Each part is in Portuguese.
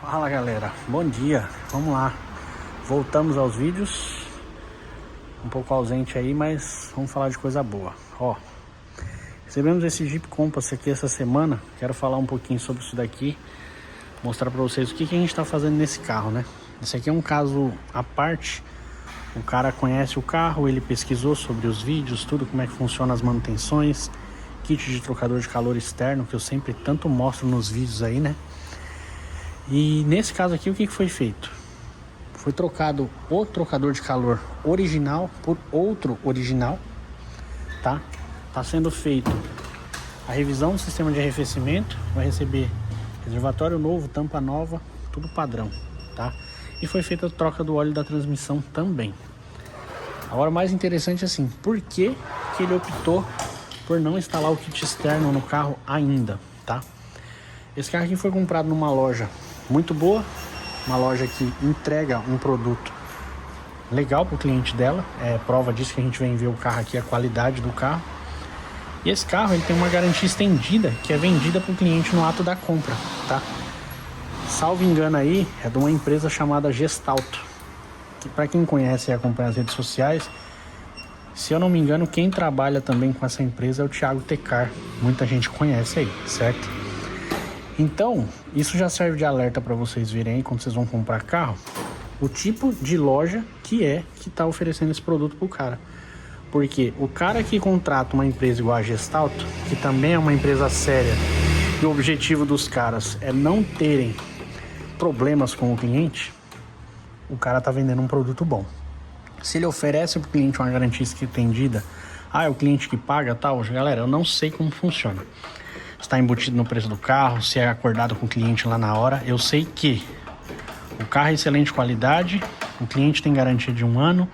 Fala galera, bom dia, vamos lá, voltamos aos vídeos, um pouco ausente aí, mas vamos falar de coisa boa. Ó, recebemos esse Jeep Compass aqui essa semana, quero falar um pouquinho sobre isso daqui, mostrar pra vocês o que a gente tá fazendo nesse carro, né? Esse aqui é um caso à parte, o cara conhece o carro, ele pesquisou sobre os vídeos, tudo, como é que funciona as manutenções, kit de trocador de calor externo, que eu sempre tanto mostro nos vídeos aí, né? E nesse caso aqui, o que foi feito? Foi trocado o trocador de calor original por outro original, tá? Tá sendo feito a revisão do sistema de arrefecimento, vai receber reservatório novo, tampa nova, tudo padrão, tá? E foi feita a troca do óleo da transmissão também. Agora o mais interessante é assim, por que ele optou por não instalar o kit externo no carro ainda, tá? Esse carro aqui foi comprado numa loja muito boa, uma loja que entrega um produto legal para o cliente dela, prova disso que a gente vem ver o carro aqui, a qualidade do carro. E esse carro ele tem uma garantia estendida que é vendida para o cliente no ato da compra, tá? Salvo engano aí, é de uma empresa chamada Gestalto, que para quem conhece e acompanha as redes sociais, se eu não me engano, quem trabalha também com essa empresa é o Thiago Tecar, muita gente conhece aí, certo? Então, isso já serve de alerta para vocês verem aí, quando vocês vão comprar carro, o tipo de loja que está oferecendo esse produto pro cara. Porque o cara que contrata uma empresa igual a Gestalto, que também é uma empresa séria, e o objetivo dos caras é não terem problemas com o cliente, o cara tá vendendo um produto bom. Se ele oferece pro cliente uma garantia estendida, é o cliente que paga, tal, galera, eu não sei como funciona. Está embutido no preço do carro, se é acordado com o cliente lá na hora. Eu sei que o carro é excelente qualidade, o cliente tem garantia de 1 ano,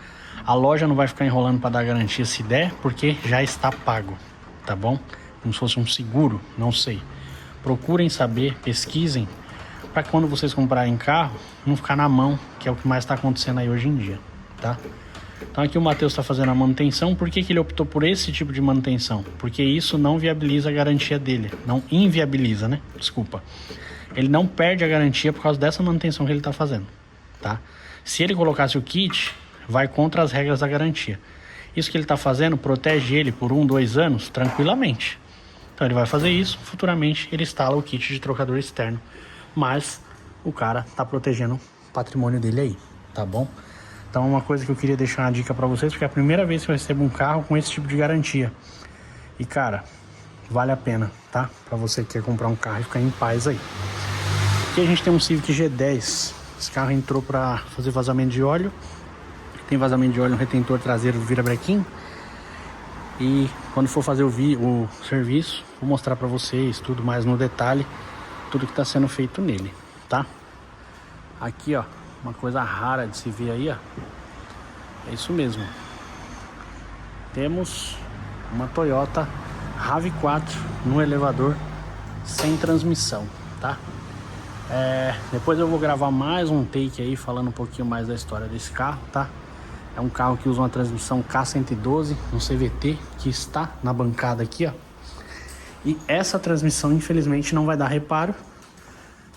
a loja não vai ficar enrolando para dar garantia se der, porque já está pago, tá bom? Como se fosse um seguro, não sei. Procurem saber, pesquisem, para quando vocês comprarem carro, não ficar na mão, que é o que mais está acontecendo aí hoje em dia, tá? Então aqui o Matheus está fazendo a manutenção. Por que ele optou por esse tipo de manutenção? Porque isso não viabiliza a garantia dele. Não inviabiliza, né? Desculpa. Ele não perde a garantia por causa dessa manutenção que ele está fazendo, tá? Se ele colocasse o kit, vai contra as regras da garantia. Isso que ele está fazendo protege ele por 1, 2 anos tranquilamente. Então ele vai fazer isso, futuramente ele instala o kit de trocador externo. Mas o cara está protegendo o patrimônio dele aí, tá bom? Então uma coisa que eu queria deixar uma dica para vocês, porque é a primeira vez que eu recebo um carro com esse tipo de garantia. E cara, vale a pena, tá? Para você que quer comprar um carro e ficar em paz aí. Aqui a gente tem um Civic G10. Esse carro entrou para fazer vazamento de óleo. Tem vazamento de óleo no retentor traseiro do virabrequim. E quando for fazer o serviço, vou mostrar para vocês tudo mais no detalhe, tudo que está sendo feito nele, tá? Aqui ó, uma coisa rara de se ver aí, ó. É isso mesmo. Temos uma Toyota RAV4 no elevador sem transmissão, tá? Depois eu vou gravar mais um take aí falando um pouquinho mais da história desse carro, tá? É um carro que usa uma transmissão K112, um CVT, que está na bancada aqui, ó. E essa transmissão infelizmente não vai dar reparo,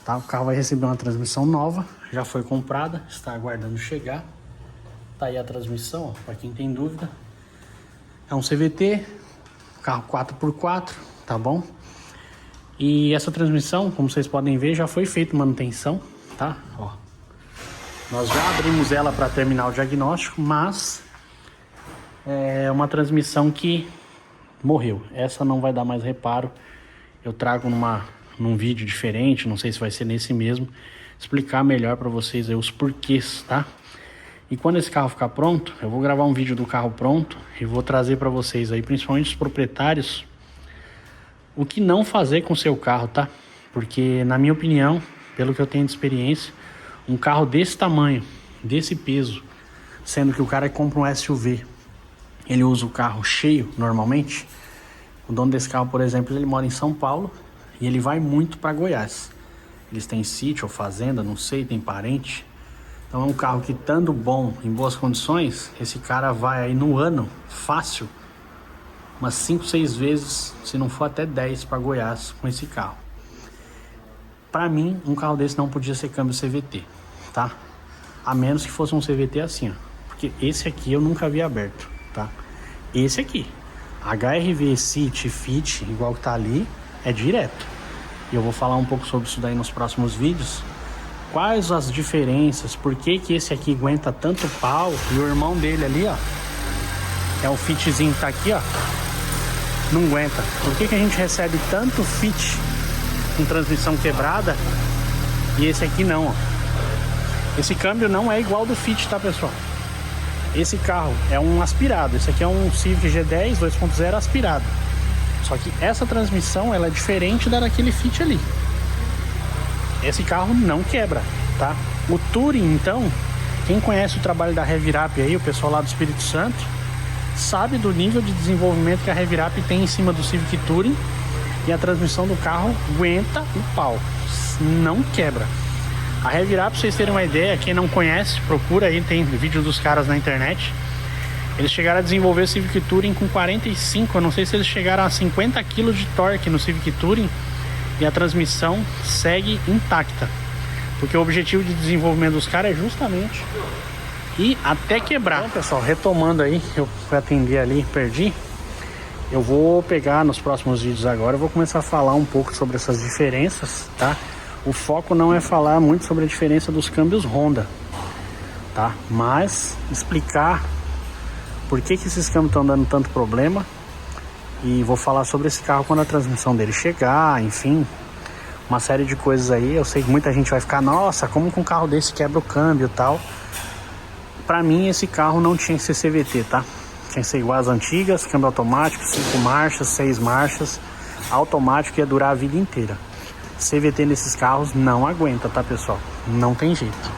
tá? O carro vai receber uma transmissão nova, já foi comprada, está aguardando chegar. Tá aí a transmissão, ó, para quem tem dúvida. É um CVT, carro 4x4, tá bom? E essa transmissão, como vocês podem ver, já foi feita manutenção, tá? Ó, nós já abrimos ela para terminar o diagnóstico, mas é uma transmissão que morreu. Essa não vai dar mais reparo. Eu trago num vídeo diferente, não sei se vai ser nesse mesmo, explicar melhor para vocês aí os porquês, tá? E quando esse carro ficar pronto, eu vou gravar um vídeo do carro pronto e vou trazer para vocês aí, principalmente os proprietários, o que não fazer com o seu carro, tá? Porque na minha opinião, pelo que eu tenho de experiência, um carro desse tamanho, desse peso, sendo que o cara compra um SUV, ele usa o carro cheio normalmente. O dono desse carro, por exemplo, ele mora em São Paulo e ele vai muito para Goiás. Eles têm sítio ou fazenda, não sei, tem parente. Então é um carro que, estando bom, em boas condições, esse cara vai aí no ano, fácil, umas 5, 6 vezes, se não for até 10 para Goiás com esse carro. Pra mim, um carro desse não podia ser câmbio CVT, tá? A menos que fosse um CVT assim, ó. Porque esse aqui eu nunca vi aberto, tá? Esse aqui, HRV, City, Fit, igual que tá ali, é direto. E eu vou falar um pouco sobre isso daí nos próximos vídeos. Quais as diferenças, por que que esse aqui aguenta tanto pau e o irmão dele ali, ó, é o Fitzinho que tá aqui, ó, não aguenta. Por que que a gente recebe tanto Fit com transmissão quebrada e esse aqui não, ó? Esse câmbio não é igual do Fit, tá, pessoal? Esse carro é um aspirado, esse aqui é um Civic G10 2.0 aspirado. Só que essa transmissão, ela é diferente da daquele Fit ali. Esse carro não quebra, tá? O Touring, então, quem conhece o trabalho da Revirap aí, o pessoal lá do Espírito Santo, sabe do nível de desenvolvimento que a Revirap tem em cima do Civic Touring, e a transmissão do carro aguenta o pau, não quebra. A Revirap, pra vocês terem uma ideia, quem não conhece, procura aí, tem vídeo dos caras na internet. Eles chegaram a desenvolver o Civic Touring com 45, eu não sei se eles chegaram a 50 kg de torque no Civic Touring, e a transmissão segue intacta, porque o objetivo de desenvolvimento dos caras é justamente ir até quebrar. Então, pessoal, retomando aí, eu fui atender ali, perdi. Eu vou pegar nos próximos vídeos agora, eu vou começar a falar um pouco sobre essas diferenças, tá? O foco não é falar muito sobre a diferença dos câmbios Honda, tá? Mas explicar por que que esses câmbios estão dando tanto problema. E vou falar sobre esse carro quando a transmissão dele chegar, enfim, uma série de coisas aí. Eu sei que muita gente vai ficar, nossa, como que um carro desse quebra o câmbio e tal. Pra mim, esse carro não tinha que ser CVT, tá? Tinha que ser igual às antigas, câmbio automático, 5 marchas, 6 marchas, automático, ia durar a vida inteira. CVT nesses carros não aguenta, tá, pessoal? Não tem jeito.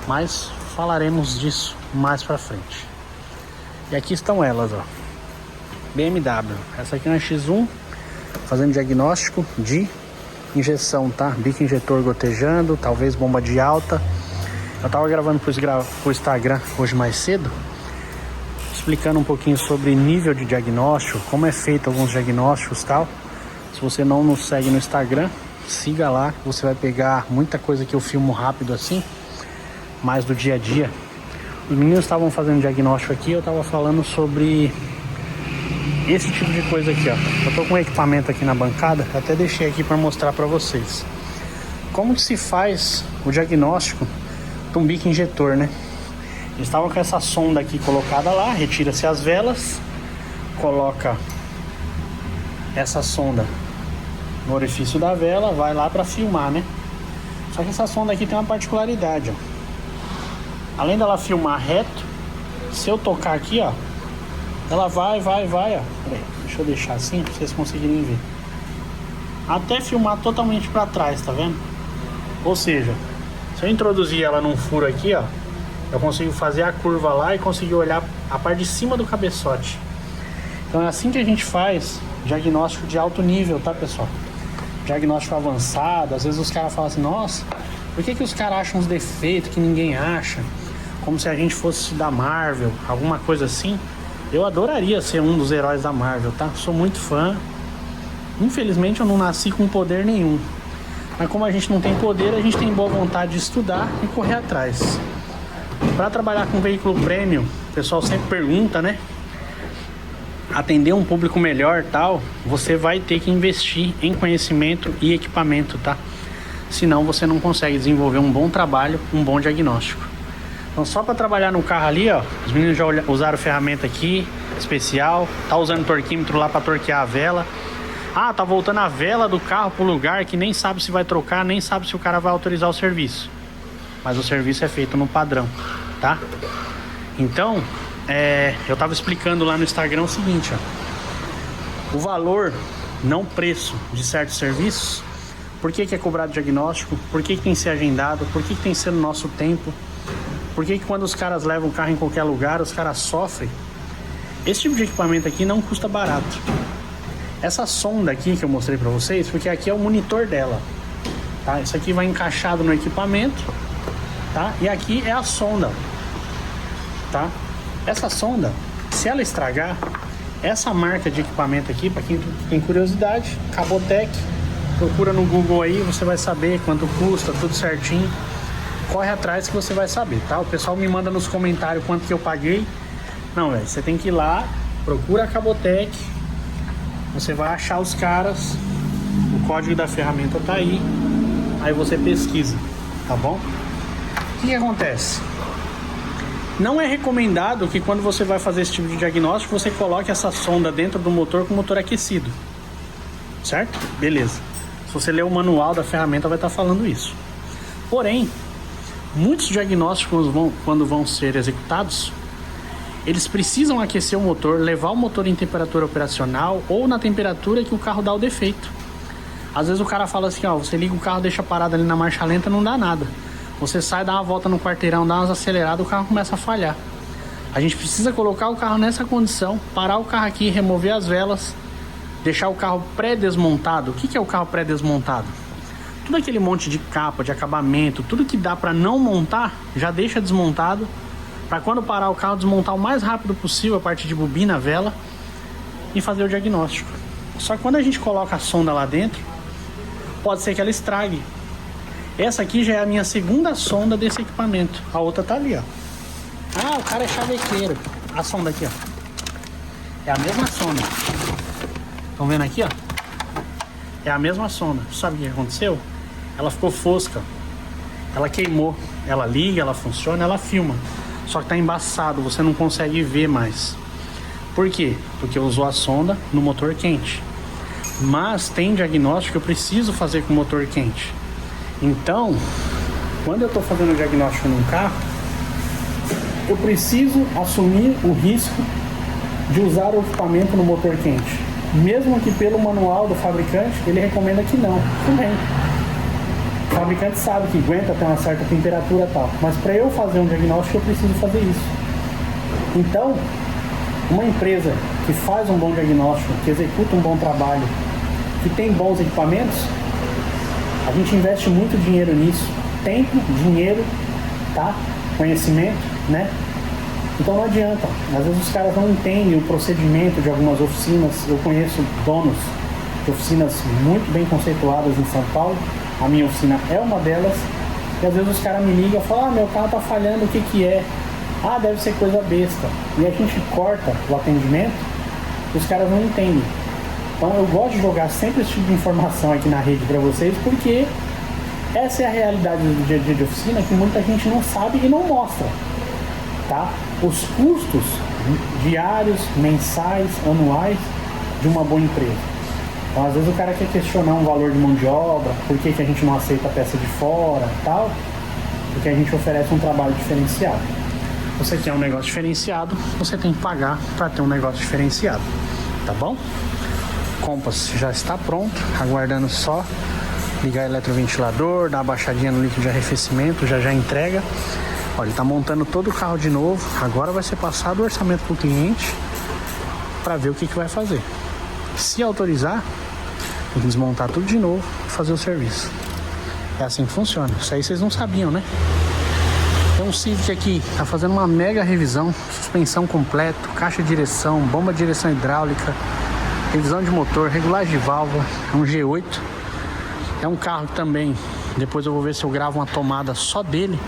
Mas falaremos disso mais pra frente. E aqui estão elas, ó. BMW, essa aqui é uma X1, fazendo diagnóstico de injeção, tá? Bico injetor gotejando, talvez bomba de alta. Eu tava gravando pro Instagram hoje mais cedo, explicando um pouquinho sobre nível de diagnóstico, como é feito alguns diagnósticos e tal. Se você não nos segue no Instagram, siga lá, você vai pegar muita coisa que eu filmo rápido assim, mais do dia a dia. Os meninos estavam fazendo diagnóstico aqui, eu tava falando sobre esse tipo de coisa aqui, ó. Eu tô com um equipamento aqui na bancada, até deixei aqui para mostrar para vocês. Como que se faz o diagnóstico de um bico injetor, né? Eles estavam com essa sonda aqui colocada lá, retira-se as velas, coloca essa sonda no orifício da vela, vai lá para filmar, né? Só que essa sonda aqui tem uma particularidade, ó. Além dela filmar reto, se eu tocar aqui, ó, ela vai, ó. Peraí, deixa eu deixar assim pra vocês conseguirem ver. Até filmar totalmente pra trás, tá vendo? Ou seja, se eu introduzir ela num furo aqui, ó, eu consigo fazer a curva lá e conseguir olhar a parte de cima do cabeçote. Então é assim que a gente faz diagnóstico de alto nível, tá, pessoal? Diagnóstico avançado. Às vezes os caras falam assim, nossa, por que que os caras acham uns defeitos que ninguém acha? Como se a gente fosse da Marvel, alguma coisa assim. Eu adoraria ser um dos heróis da Marvel, tá? Sou muito fã. Infelizmente eu não nasci com poder nenhum. Mas como a gente não tem poder, a gente tem boa vontade de estudar e correr atrás. Para trabalhar com veículo premium, o pessoal sempre pergunta, né? Atender um público melhor, tal, você vai ter que investir em conhecimento e equipamento, tá? Senão você não consegue desenvolver um bom trabalho, um bom diagnóstico. Então só para trabalhar no carro ali, ó, os meninos já usaram ferramenta aqui, especial, tá usando torquímetro lá para torquear a vela. Ah, tá voltando a vela do carro pro lugar que nem sabe se vai trocar, nem sabe se o cara vai autorizar o serviço. Mas o serviço é feito no padrão, tá? Então, eu tava explicando lá no Instagram o seguinte, ó. O valor, não preço de certos serviços, por que que é cobrado diagnóstico, por que que tem que ser agendado, por que que tem que ser no nosso tempo. Por que que quando os caras levam o carro em qualquer lugar, os caras sofrem? Esse tipo de equipamento aqui não custa barato. Essa sonda aqui que eu mostrei pra vocês, porque aqui é o monitor dela, tá? Isso aqui vai encaixado no equipamento, tá? E aqui é a sonda, tá? Essa sonda, se ela estragar, essa marca de equipamento aqui, pra quem tem curiosidade, Cabotec, Procura no Google aí, você vai saber quanto custa, tudo certinho. Corre atrás que você vai saber, tá? O pessoal me manda nos comentários quanto que eu paguei. Não, velho, você tem que ir lá, procura a Cabotec, você vai achar os caras, o código da ferramenta tá aí, aí você pesquisa, tá bom? O que acontece? Não é recomendado que quando você vai fazer esse tipo de diagnóstico, você coloque essa sonda dentro do motor com o motor aquecido, certo? Beleza. Se você ler o manual da ferramenta, vai estar falando isso. Porém, muitos diagnósticos quando vão ser executados, eles precisam aquecer o motor, levar o motor em temperatura operacional ou na temperatura que o carro dá o defeito. Às vezes o cara fala assim, ó, você liga o carro, deixa parado ali na marcha lenta, não dá nada. Você sai, dá uma volta no quarteirão, dá umas aceleradas, o carro começa a falhar. A gente precisa colocar o carro nessa condição, parar o carro aqui, remover as velas, deixar o carro pré-desmontado. O que é o carro pré-desmontado? Tudo aquele monte de capa, de acabamento, tudo que dá para não montar, já deixa desmontado, para quando parar o carro, desmontar o mais rápido possível a parte de bobina, vela e fazer o diagnóstico. Só que quando a gente coloca a sonda lá dentro, pode ser que ela estrague. Essa aqui já é a minha segunda sonda desse equipamento. A outra tá ali, ó. Ah, o cara é chavequeiro. A sonda aqui, ó. É a mesma sonda. Estão vendo aqui, ó? É a mesma sonda. Sabe o que aconteceu? Ela ficou fosca. Ela queimou. Ela liga, ela funciona, ela filma. Só que tá embaçado, você não consegue ver mais. Por quê? Porque usou a sonda no motor quente. Mas tem diagnóstico que eu preciso fazer com o motor quente. Então, quando eu estou fazendo o diagnóstico num carro, eu preciso assumir o risco de usar o equipamento no motor quente. Mesmo que pelo manual do fabricante, ele recomenda que não. Também. O fabricante sabe que aguenta até uma certa temperatura e tal. Mas para eu fazer um diagnóstico, eu preciso fazer isso. Então, uma empresa que faz um bom diagnóstico, que executa um bom trabalho, que tem bons equipamentos, a gente investe muito dinheiro nisso, tempo, dinheiro, tá? Conhecimento, né? Então não adianta, às vezes os caras não entendem o procedimento de algumas oficinas. Eu conheço donos de oficinas muito bem conceituadas em São Paulo, a minha oficina é uma delas, e às vezes os caras me ligam e falam, ah, meu carro tá falhando, o que que é? Ah, deve ser coisa besta. E a gente corta o atendimento e os caras não entendem. Então eu gosto de jogar sempre esse tipo de informação aqui na rede para vocês, porque essa é a realidade do dia a dia de oficina que muita gente não sabe e não mostra, tá? Os custos diários, mensais, anuais de uma boa empresa. Então às vezes o cara quer questionar um valor de mão de obra, por que a gente não aceita a peça de fora e tal, porque a gente oferece um trabalho diferenciado. Se você quer um negócio diferenciado, você tem que pagar para ter um negócio diferenciado, tá bom? Compass já está pronto, aguardando só ligar o eletroventilador, dar uma baixadinha no líquido de arrefecimento, já entrega. Olha, ele está montando todo o carro de novo, agora vai ser passado o orçamento para o cliente para ver o que vai fazer. Se autorizar, tem que desmontar tudo de novo e fazer o serviço. É assim que funciona, isso aí vocês não sabiam, né? Tem um Civic aqui, tá fazendo uma mega revisão, suspensão completo, caixa de direção, bomba de direção hidráulica, revisão de motor, regulagem de válvula, é um G8. É um carro que também, depois eu vou ver se eu gravo uma tomada só dele,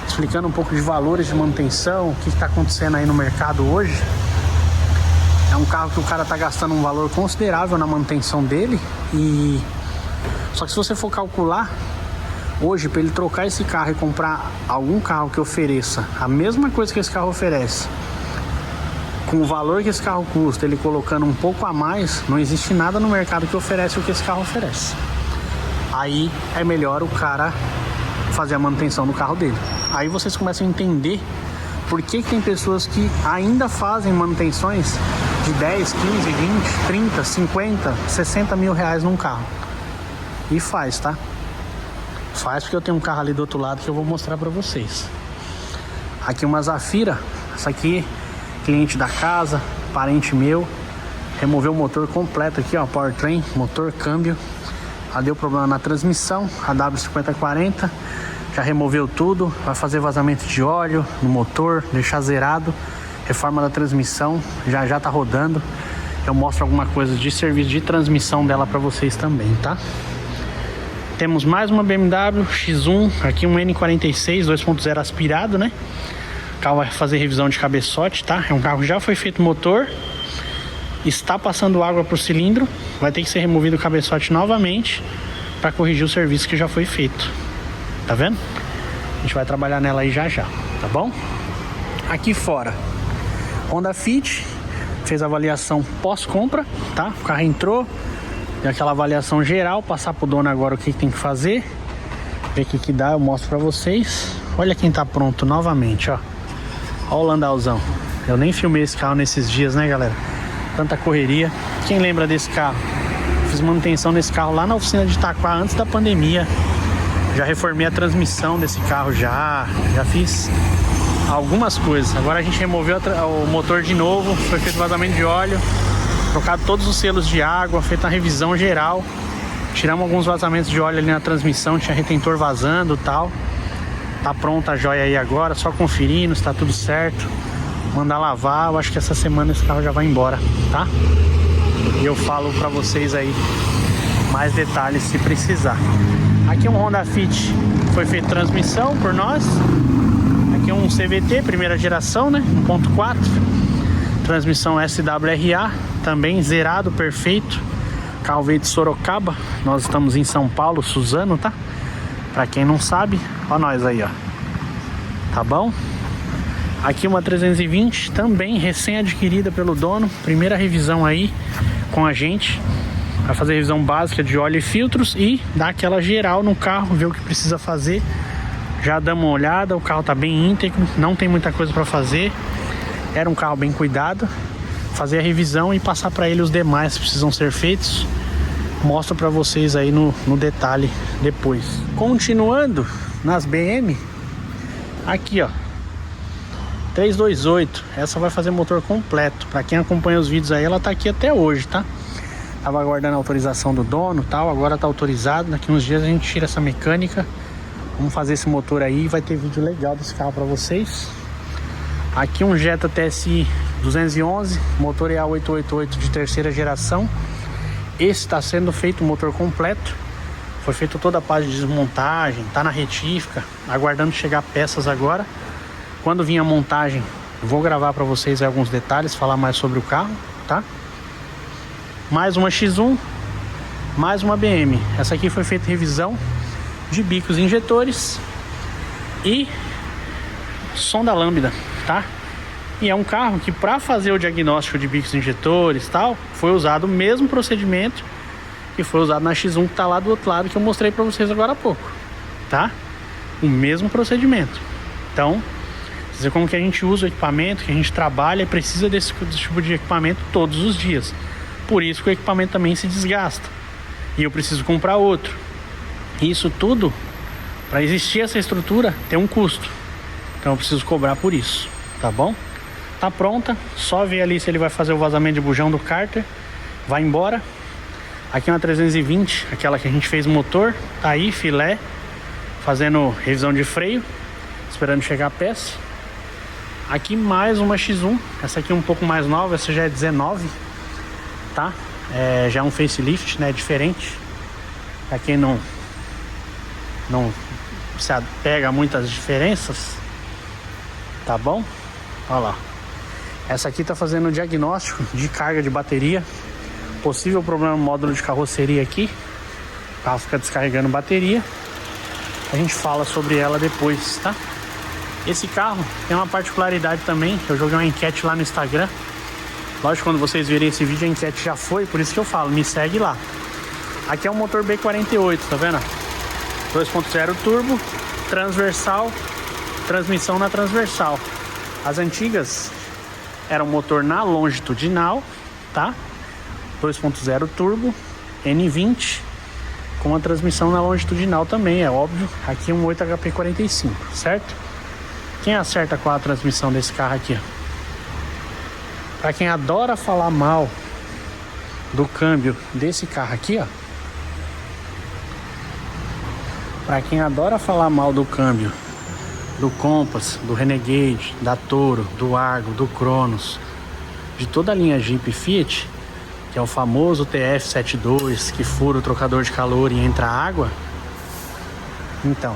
explicando um pouco de valores de manutenção, o que está acontecendo aí no mercado hoje. É um carro que o cara tá gastando um valor considerável na manutenção dele, e só que se você for calcular, hoje para ele trocar esse carro e comprar algum carro que ofereça a mesma coisa que esse carro oferece, com o valor que esse carro custa, ele colocando um pouco a mais, não existe nada no mercado que oferece o que esse carro oferece. Aí é melhor o cara fazer a manutenção do carro dele. Aí vocês começam a entender por que tem pessoas que ainda fazem manutenções de 10, 15, 20, 30, 50, 60 mil reais num carro. E faz, tá? Faz, porque eu tenho um carro ali do outro lado que eu vou mostrar pra vocês. Aqui uma Zafira, essa aqui cliente da casa, parente meu, removeu o motor completo aqui, ó, powertrain, motor, câmbio. Já deu problema na transmissão, a W5040, já removeu tudo, vai fazer vazamento de óleo no motor, deixar zerado, reforma da transmissão, já tá rodando. Eu mostro alguma coisa de serviço de transmissão dela para vocês também, tá? temos mais uma BMW X1, aqui um N46 2.0 aspirado, né? O carro vai fazer revisão de cabeçote, tá? É um carro que já foi feito motor, está passando água pro cilindro, vai ter que ser removido o cabeçote novamente para corrigir o serviço que já foi feito. Tá vendo? A gente vai trabalhar nela aí já já, tá bom? Aqui fora, Honda Fit fez a avaliação pós-compra, tá? O carro entrou, deu aquela avaliação geral, passar pro dono agora o que tem que fazer, ver o que dá, eu mostro pra vocês. Olha quem tá pronto novamente, ó. Ó o Landauzão. Eu nem filmei esse carro nesses dias, né, galera? Tanta correria. Quem lembra desse carro? Fiz manutenção nesse carro lá na oficina de Itaquá antes da pandemia. Já reformei a transmissão desse carro, já fiz algumas coisas. Agora a gente removeu o motor de novo, foi feito vazamento de óleo, trocado todos os selos de água, feita a revisão geral. Tiramos alguns vazamentos de óleo ali na transmissão, tinha retentor vazando e tal. Tá pronta a joia aí agora, só conferindo se tá tudo certo. Mandar lavar, eu acho que essa semana esse carro já vai embora, tá? E eu falo pra vocês aí mais detalhes se precisar. Aqui um Honda Fit, foi feita transmissão por nós. Aqui um CVT, primeira geração, né? 1.4. Transmissão SWRA, também zerado, perfeito. Carro veio de Sorocaba. Nós estamos em São Paulo, Suzano, tá? Pra quem não sabe, ó nós aí, ó. Tá bom? Aqui uma 320, também recém-adquirida pelo dono. Primeira revisão aí com a gente. Vai fazer revisão básica de óleo e filtros e dar aquela geral no carro, ver o que precisa fazer. Já damos uma olhada, o carro tá bem íntegro, não tem muita coisa para fazer. Era um carro bem cuidado. Fazer a revisão e passar para ele os demais que precisam ser feitos. Mostro para vocês aí no detalhe depois. Continuando nas BM, aqui ó, 328, essa vai fazer motor completo. Para quem acompanha os vídeos aí, ela tá aqui até hoje, tá? Tava aguardando a autorização do dono, tal, agora tá autorizado. Daqui uns dias a gente tira essa mecânica. Vamos fazer esse motor aí, vai ter vídeo legal desse carro para vocês. Aqui um Jetta TSI 211, motor EA888 de terceira geração. Esse está sendo feito o motor completo. Foi feita toda a parte de desmontagem, tá na retífica, aguardando chegar peças agora. Quando vir a montagem, vou gravar para vocês aí alguns detalhes, falar mais sobre o carro, tá? Mais uma X1, mais uma BM. Essa aqui foi feita revisão de bicos injetores e sonda lambda, tá? E é um carro que, para fazer o diagnóstico de bicos injetores e tal, foi usado o mesmo procedimento que foi usado na X1 que tá lá do outro lado, que eu mostrei para vocês agora há pouco, tá? O mesmo procedimento. Então, dizer como que a gente usa o equipamento, que a gente trabalha e precisa desse tipo de equipamento todos os dias. Por isso que o equipamento também se desgasta e eu preciso comprar outro. Isso tudo, para existir essa estrutura, tem um custo. Então eu preciso cobrar por isso, tá bom? Tá pronta, só ver ali se ele vai fazer o vazamento de bujão do cárter. Vai embora. Aqui uma 320, aquela que a gente fez motor, tá aí, filé, fazendo revisão de freio, esperando chegar a peça. Aqui mais uma X1, essa aqui um pouco mais nova, essa já é 19, tá? Já é um facelift, né, diferente. Pra quem não se apega a muitas diferenças, tá bom? Olha lá. Essa aqui tá fazendo o diagnóstico de carga de bateria. Possível problema no módulo de carroceria aqui. O carro fica descarregando bateria. A gente fala sobre ela depois, tá? Esse carro tem uma particularidade também. Eu joguei uma enquete lá no Instagram. Lógico, quando vocês verem esse vídeo, a enquete já foi. Por isso que eu falo, me segue lá. Aqui é um motor B48, tá vendo? 2.0 turbo, transversal, transmissão na transversal. As antigas eram motor na longitudinal, tá? 2.0 turbo, N20, com a transmissão na longitudinal também, é óbvio. Aqui um 8 HP45, certo? Quem acerta qual a transmissão desse carro aqui? Pra quem adora falar mal do câmbio desse carro aqui, ó. Pra quem adora falar mal do câmbio do Compass, do Renegade, da Toro, do Argo, do Cronos, de toda a linha Jeep e Fiat, que é o famoso TF72, que fura o trocador de calor e entra água, Então,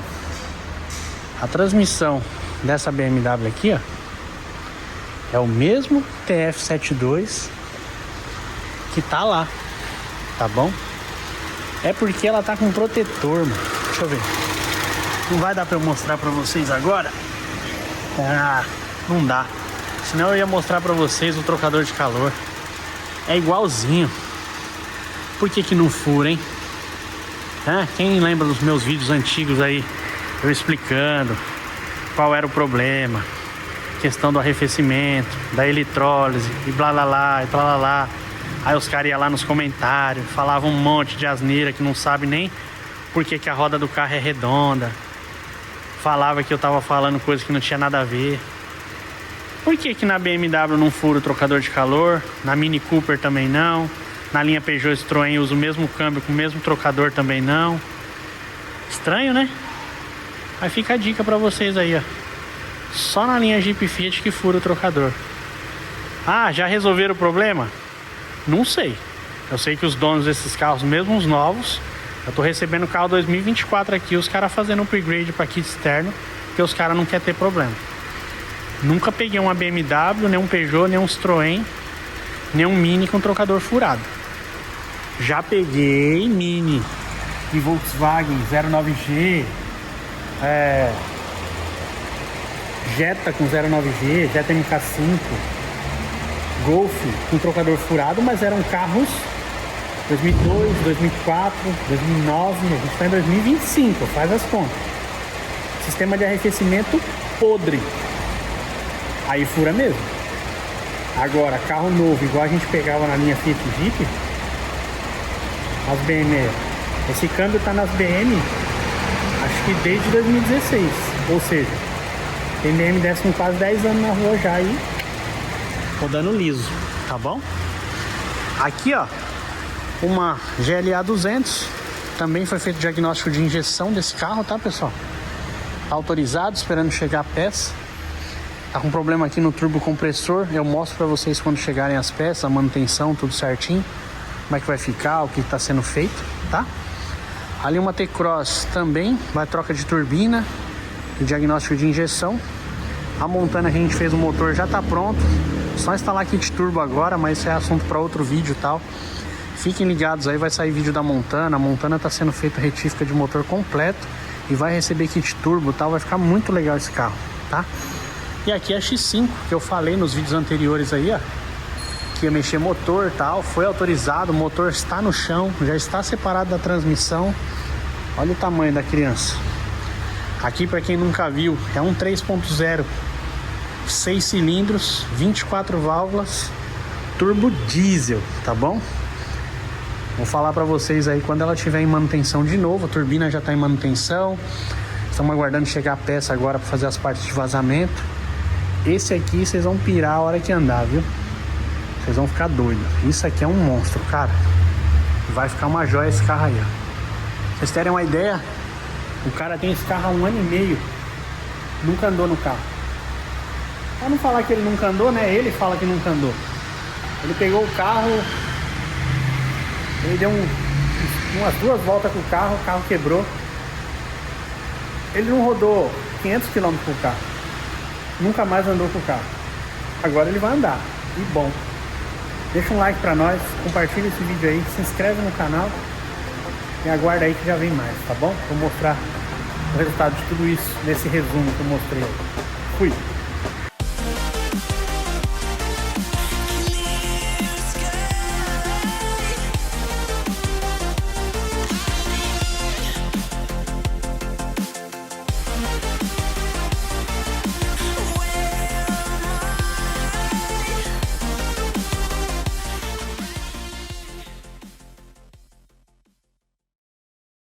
a transmissão dessa BMW aqui, ó, é o mesmo TF72 que tá lá, tá bom? É porque ela tá com protetor, mano. Deixa eu ver. Não vai dar pra eu mostrar pra vocês agora? Ah, não dá. Senão eu ia mostrar pra vocês o trocador de calor. É igualzinho. Por que que não fura, hein? Ah, quem lembra dos meus vídeos antigos aí, eu explicando qual era o problema, questão do arrefecimento, da eletrólise e blá blá blá e blá blá blá. Aí os caras iam lá nos comentários, falavam um monte de asneira que não sabe nem por que que a roda do carro é redonda. Falava que eu tava falando coisa que não tinha nada a ver. Por que que na BMW não fura o trocador de calor? Na Mini Cooper também não. Na linha Peugeot Citroën usa o mesmo câmbio com o mesmo trocador também não. Estranho, né? Aí fica a dica pra vocês aí, ó. Só na linha Jeep Fiat que fura o trocador. Ah, já resolveram o problema? Não sei. Eu sei que os donos desses carros, mesmo os novos, eu tô recebendo o carro 2024 aqui, os caras fazendo um upgrade para kit externo, porque os caras não querem ter problema. Nunca peguei uma BMW, nem um Peugeot, nem um Citroën, nem um Mini com trocador furado. Já peguei Mini e Volkswagen 09G, Jetta com 09G, Jetta MK5, Golf com trocador furado, mas eram carros 2002, 2004, 2009, a gente está em 2025, faz as contas. Sistema de arrefecimento podre. Aí fura mesmo. Agora, carro novo, igual a gente pegava na linha Fiat Jeep, as BM, esse câmbio tá nas BM, acho que desde 2016. Ou seja, tem BM dessa com quase 10 anos na rua já e rodando liso, tá bom? Aqui, ó, uma GLA 200, também foi feito diagnóstico de injeção desse carro, tá, pessoal? Tá autorizado, esperando chegar a peça. Tá com problema aqui no turbo compressor, eu mostro pra vocês quando chegarem as peças, a manutenção, tudo certinho, como é que vai ficar, o que tá sendo feito, tá? Ali uma T-Cross também, vai troca de turbina e diagnóstico de injeção. A Montana que a gente fez o motor já tá pronto, só instalar kit turbo agora, mas isso é assunto para outro vídeo e tal. Fiquem ligados aí, vai sair vídeo da Montana. A Montana tá sendo feita retífica de motor completo e vai receber kit turbo e tal, vai ficar muito legal esse carro, tá? E aqui é a X5, que eu falei nos vídeos anteriores aí, ó, que ia mexer motor e tal, foi autorizado, o motor está no chão, já está separado da transmissão. Olha o tamanho da criança. Aqui, para quem nunca viu, é um 3.0, 6 cilindros, 24 válvulas, turbo diesel, tá bom? Vou falar para vocês aí quando ela estiver em manutenção de novo. A turbina já está em manutenção. Estamos aguardando chegar a peça agora para fazer as partes de vazamento. Esse aqui vocês vão pirar a hora que andar, viu? Vocês vão ficar doidos. Isso aqui é um monstro, cara. Vai ficar uma joia esse carro aí, ó. Pra vocês terem uma ideia, o cara tem esse carro há 1 ano e meio. Nunca andou no carro. Pra não falar que ele nunca andou, né? Ele fala que nunca andou. Ele pegou o carro, ele deu umas 2 voltas com o carro quebrou. Ele não rodou 500 km com o carro. Nunca mais andou com o carro. Agora ele vai andar. E bom. Deixa um like pra nós, compartilha esse vídeo aí, se inscreve no canal e aguarda aí que já vem mais, tá bom? Vou mostrar o resultado de tudo isso nesse resumo que eu mostrei. Fui!